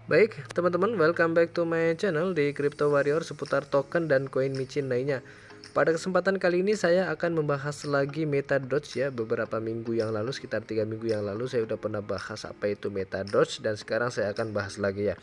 Baik, teman-teman, welcome back to my channel di Crypto Warrior seputar token dan koin micin lainnya. Pada kesempatan kali ini saya akan membahas lagi MetaDoge ya. Beberapa minggu yang lalu, sekitar 3 minggu yang lalu saya udah pernah bahas apa itu MetaDoge, dan sekarang saya akan bahas lagi ya.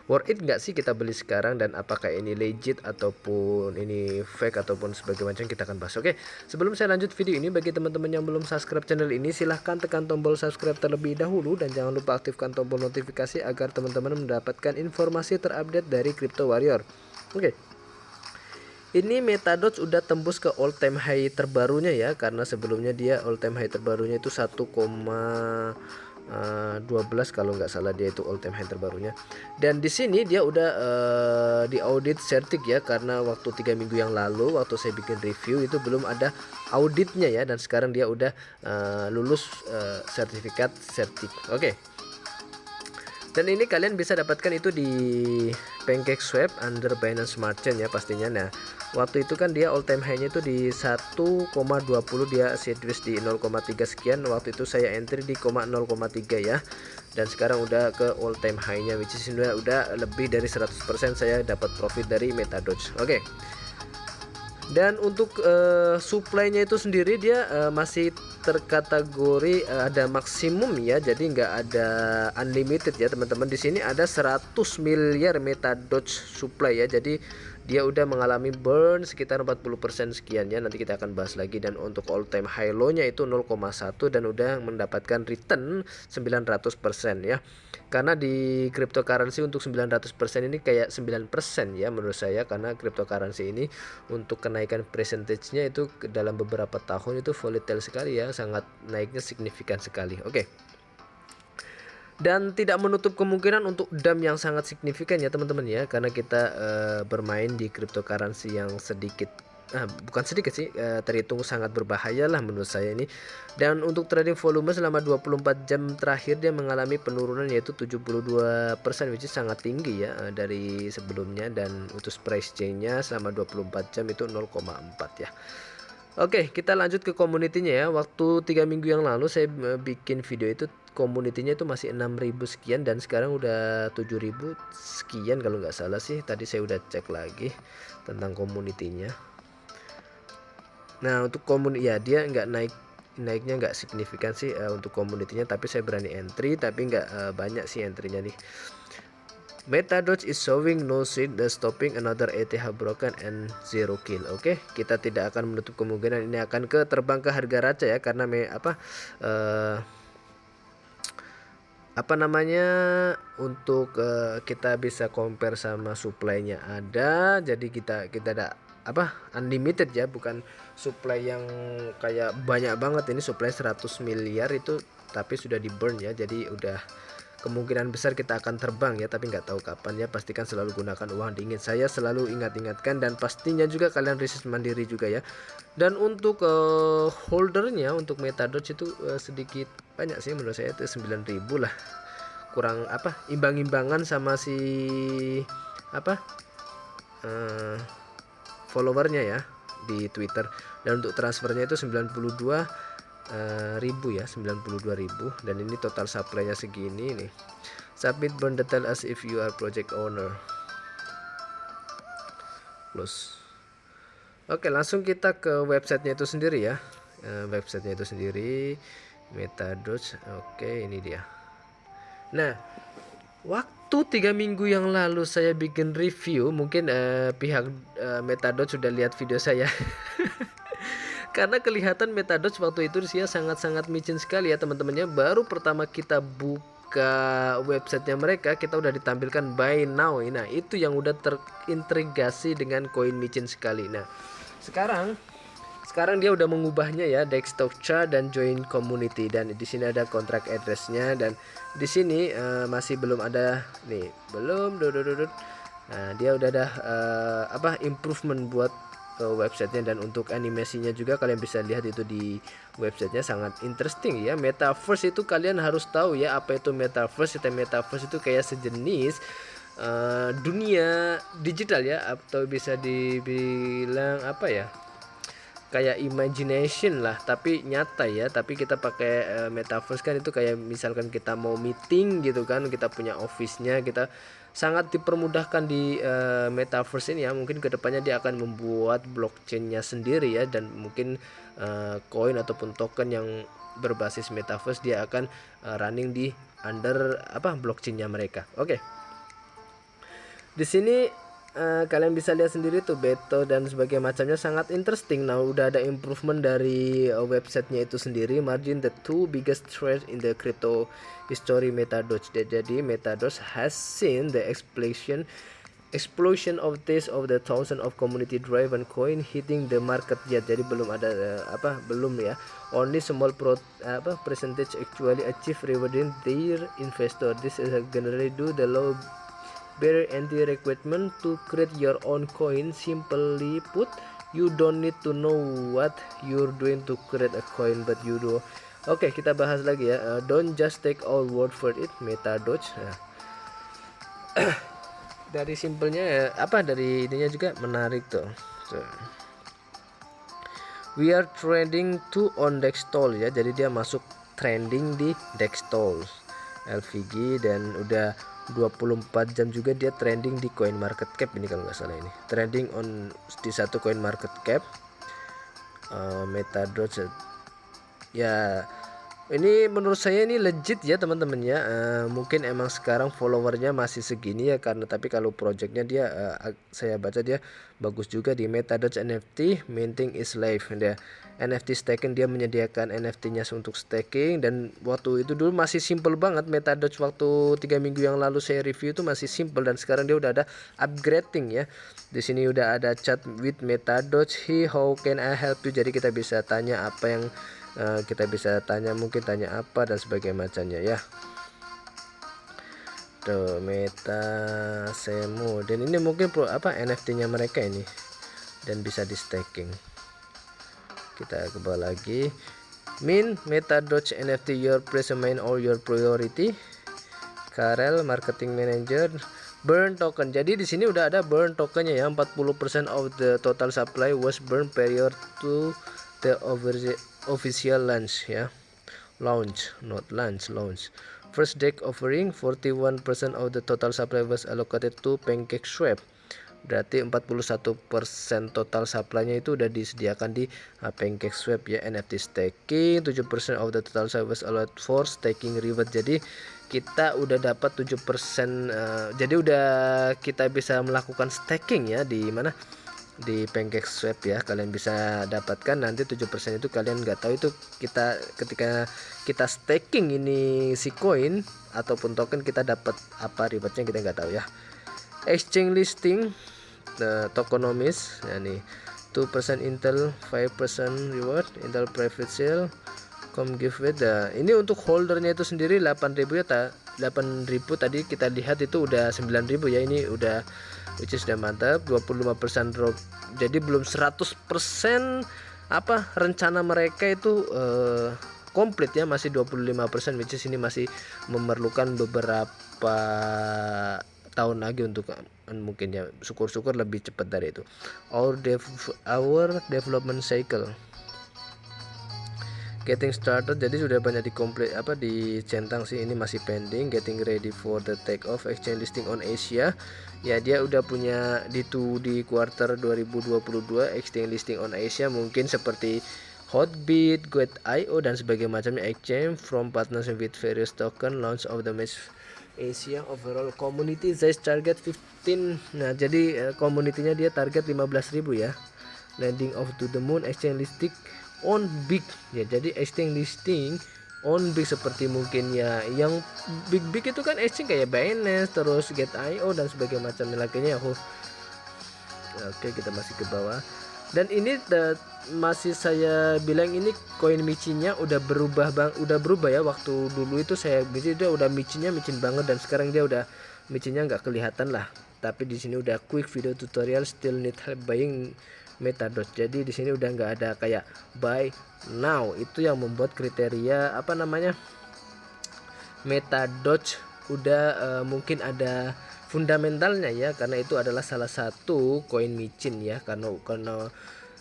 Worth it nggak sih kita beli sekarang, dan apakah ini legit ataupun ini fake ataupun sebagai macam, kita akan bahas. Oke, sebelum saya lanjut video ini, bagi teman-teman yang belum subscribe channel ini, silahkan tekan tombol subscribe terlebih dahulu dan jangan lupa aktifkan tombol notifikasi agar teman-teman mendapatkan informasi terupdate dari Crypto Warrior. Oke, ini MetaDoge udah tembus ke all time high terbarunya ya, karena sebelumnya dia all time high terbarunya itu 1,12 kalau nggak salah, dia itu all time high terbarunya. Dan di sini dia udah di audit Certic ya, karena waktu 3 minggu yang lalu waktu saya bikin review itu belum ada auditnya ya, dan sekarang dia udah lulus sertifikat Certic. Oke. Dan ini kalian bisa dapatkan itu di PancakeSwap under Binance Smart Chain ya pastinya. Nah, waktu itu kan dia all time high-nya itu di 1,20, dia sideways di 0,3 sekian. Waktu itu saya entry di 0,3 ya. Dan sekarang udah ke all time high-nya, which is udah lebih dari 100% saya dapat profit dari MetaDoge. Oke. Dan untuk supply-nya itu sendiri dia masih terkategori ada maksimum ya, jadi nggak ada unlimited ya teman-teman. Di sini ada 100 miliar MetaDoge supply ya, jadi dia udah mengalami burn sekitar 40% sekian ya, nanti kita akan bahas lagi. Dan untuk all time high low-nya itu 0,1 dan udah mendapatkan return 900% ya. Karena di cryptocurrency untuk 900% ini kayak 9% ya menurut saya, karena cryptocurrency ini untuk kenaikan percentage-nya itu dalam beberapa tahun itu volatile sekali ya, sangat naiknya signifikan sekali. Oke. Dan tidak menutup kemungkinan untuk dump yang sangat signifikan ya teman-teman ya, karena kita bermain di cryptocurrency yang sedikit bukan sedikit sih, terhitung sangat berbahaya lah menurut saya ini. Dan untuk trading volume selama 24 jam terakhir dia mengalami penurunan yaitu 72%, which is sangat tinggi ya dari sebelumnya. Dan untuk price change-nya selama 24 jam itu 0,4 ya. Oke, kita lanjut ke community-nya ya. Waktu 3 minggu yang lalu saya bikin video itu, community-nya itu masih 6.000 sekian, dan sekarang udah 7.000 sekian kalau nggak salah sih. Tadi saya udah cek lagi tentang community-nya. Nah, untuk ya dia nggak naiknya nggak signifikan sih untuk community-nya, tapi saya berani entry, tapi nggak banyak sih entry-nya nih. MetaDoge is showing no seed the stopping another ETH broken and zero kill. Oke, kita tidak akan menutup kemungkinan ini akan terbang ke harga raca ya, karena apa namanya, untuk kita bisa compare sama supply-nya ada, jadi kita ada unlimited ya, bukan supply yang kayak banyak banget. Ini supply 100 miliar itu tapi sudah di burn ya, jadi udah kemungkinan besar kita akan terbang ya, tapi nggak tahu kapan ya. Pastikan selalu gunakan uang dingin, saya selalu ingatkan, dan pastinya juga kalian riset mandiri juga ya. Dan untuk holdernya untuk MetaDoge itu sedikit banyak sih menurut saya, itu 9.000 lah, kurang imbang-imbangan sama si followernya ya di Twitter. Dan untuk transfernya itu 92 ribu ya, 92.000. Dan ini total supply-nya segini nih. Submit burn detail as if you are project owner. Close. Oke, langsung kita ke websitenya itu sendiri ya. Websitenya itu sendiri MetaDoge. Oke, ini dia. Nah, waktu 3 minggu yang lalu saya bikin review, mungkin pihak MetaDoge sudah lihat video saya. Karena kelihatan MetaDoge waktu itu dia sangat-sangat micin sekali ya teman-temannya. Baru pertama kita buka websitenya mereka, kita udah ditampilkan buy now. Nah, itu yang udah terintegrasi dengan koin micin sekali. Nah, sekarang dia udah mengubahnya ya, desktop chart dan join community. Dan di sini ada kontrak addressnya, dan di sini masih belum ada nih, belum. Nah, dia udah ada improvement buat websitenya. Dan untuk animasinya juga kalian bisa lihat itu di websitenya, sangat interesting ya. Metaverse itu kalian harus tahu ya apa itu metaverse. Metaverse itu kayak sejenis dunia digital ya, atau bisa dibilang kayak imagination lah tapi nyata ya. Tapi kita pakai metaverse kan itu kayak misalkan kita mau meeting gitu kan, kita punya office-nya, kita sangat dipermudahkan di metaverse ini ya. Mungkin kedepannya dia akan membuat blockchain-nya sendiri ya, dan mungkin koin ataupun token yang berbasis metaverse dia akan running di under blockchain-nya mereka. Oke. Di sini kalian bisa lihat sendiri tuh Beto dan sebagainya macamnya, sangat interesting. Nah, udah ada improvement dari websitenya itu sendiri. Margin the two biggest threats in the crypto history MetaDoge. Jadi MetaDoge has seen the explosion of this of the thousand of community driven coin hitting the market yet. Jadi belum ada belum ya. Only small percentage actually achieve rewarding their investor. This is generally do the low barrier entry requirement to create your own coin. Simply put, you don't need to know what you're doing to create a coin, but you do. Oke, kita bahas lagi ya. Don't just take our word for it, MetaDoge. Nah, dari simpelnya ya, dari ininya juga menarik tuh. We are trending to on Dextol ya. Jadi dia masuk trending di Dextol LVG, dan udah 24 jam juga dia trending di coin market cap ini kalau nggak salah. Ini trending on di satu coin market cap. MetaDoge ya, ini menurut saya ini legit ya teman-teman ya. Mungkin emang sekarang followernya masih segini ya, karena tapi kalau projectnya dia saya baca dia bagus juga di MetaDoge NFT minting is live. Dia NFT staking, dia menyediakan NFT-nya untuk staking, dan waktu itu dulu masih simple banget MetaDoge. Waktu 3 minggu yang lalu saya review itu masih simple, dan sekarang dia udah ada upgrading ya. Di sini udah ada chat with MetaDoge. How can I help you? Jadi kita bisa tanya apa yang kita bisa tanya, mungkin tanya apa dan sebagainya macamnya ya. Tuh MetaSemo, dan ini mungkin NFT-nya mereka ini, dan bisa di staking. Kita ke bawah lagi. Min MetaDoge NFT your present main or your priority. Karel marketing manager. Burn token. Jadi di sini udah ada burn tokennya ya. 40% of the total supply was burned prior to the official launch ya. Launch. First deck offering 41% of the total supply was allocated to PancakeSwap. Berarti 41% total supply-nya itu udah disediakan di PancakeSwap ya. NFT staking 7% of the total supply was allowed for staking reward. Jadi kita udah dapat 7%, jadi udah kita bisa melakukan staking ya di mana, di PancakeSwap ya. Kalian bisa dapatkan nanti 7% itu, kalian nggak tahu itu kita ketika kita staking ini si koin ataupun token kita dapat apa rewardnya, kita nggak tahu ya. Exchange listing tokenomics ya nih, 2% Intel, 5% reward Intel private sale give it. Ini untuk holdernya itu sendiri 8.000 ya. 8.000 tadi kita lihat itu udah 9.000 ya. Ini udah which is udah mantap. 25% drop, jadi belum 100% rencana mereka itu komplit ya, masih 25%, which is ini masih memerlukan beberapa tahun lagi untuk mungkin ya, syukur-syukur lebih cepat dari itu. Our development cycle getting started, jadi sudah banyak dicentang sih, ini masih pending. Getting ready for the take off exchange listing on Asia ya, dia udah punya di quarter 2022 exchange listing on Asia, mungkin seperti Hotbit, Gate.io dan sebagainya macamnya exchange from partnership with various token launch of the match Asia overall community size target 15. Nah, jadi community-nya dia target 15.000 ya. Landing off to the moon exchange listing on big ya. Jadi exchange listing on big seperti mungkin ya yang big itu kan exchange kayak Binance, terus Gate.io dan sebagainya macamnya lainnya ya. Oke, kita masih ke bawah. Dan ini masih saya bilang ini koin micinnya udah berubah ya. Waktu dulu itu saya micin, dia udah micin banget, dan sekarang dia udah micinnya nggak kelihatan lah. Tapi di sini udah quick video tutorial, still need help buying MetaDoge. Jadi di sini udah nggak ada kayak buy now, itu yang membuat kriteria MetaDoge udah mungkin ada fundamentalnya ya, karena itu adalah salah satu koin micin ya, karena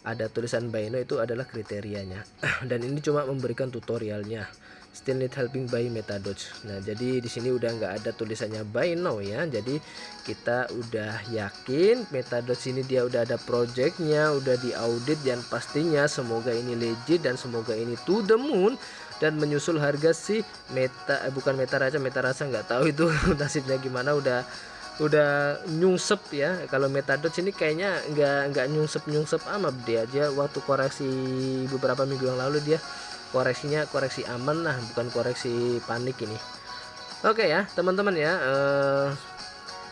ada tulisan buy now itu adalah kriterianya. Dan ini cuma memberikan tutorialnya. Still need helping by MetaDoge. Nah, jadi di sini udah nggak ada tulisannya buy now ya. Jadi kita udah yakin MetaDoge ini dia udah ada projectnya, udah diaudit, dan pastinya semoga ini legit dan semoga ini to the moon dan menyusul harga si bukan Meta Rasa nggak tahu itu nasibnya gimana, udah nyungsep ya. Kalau MetaDoge ini kayaknya nggak nyungsep amat dia waktu koreksi beberapa minggu yang lalu dia koreksinya koreksi aman lah, bukan koreksi panik ini. Oke ya teman-teman ya,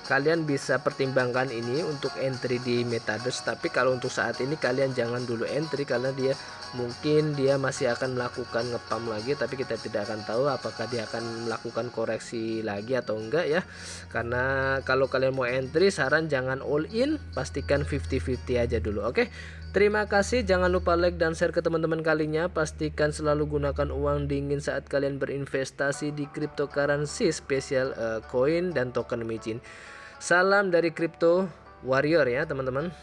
kalian bisa pertimbangkan ini untuk entry di MetaDoge, tapi kalau untuk saat ini kalian jangan dulu entry karena mungkin dia masih akan melakukan ngepam lagi, tapi kita tidak akan tahu apakah dia akan melakukan koreksi lagi atau enggak ya. Karena kalau kalian mau entry, saran jangan all in, pastikan 50-50 aja dulu. Oke, terima kasih, jangan lupa like dan share ke teman-teman kalinya. Pastikan selalu gunakan uang dingin saat kalian berinvestasi di cryptocurrency, spesial koin dan token micin. Salam dari Crypto Warrior ya teman-teman.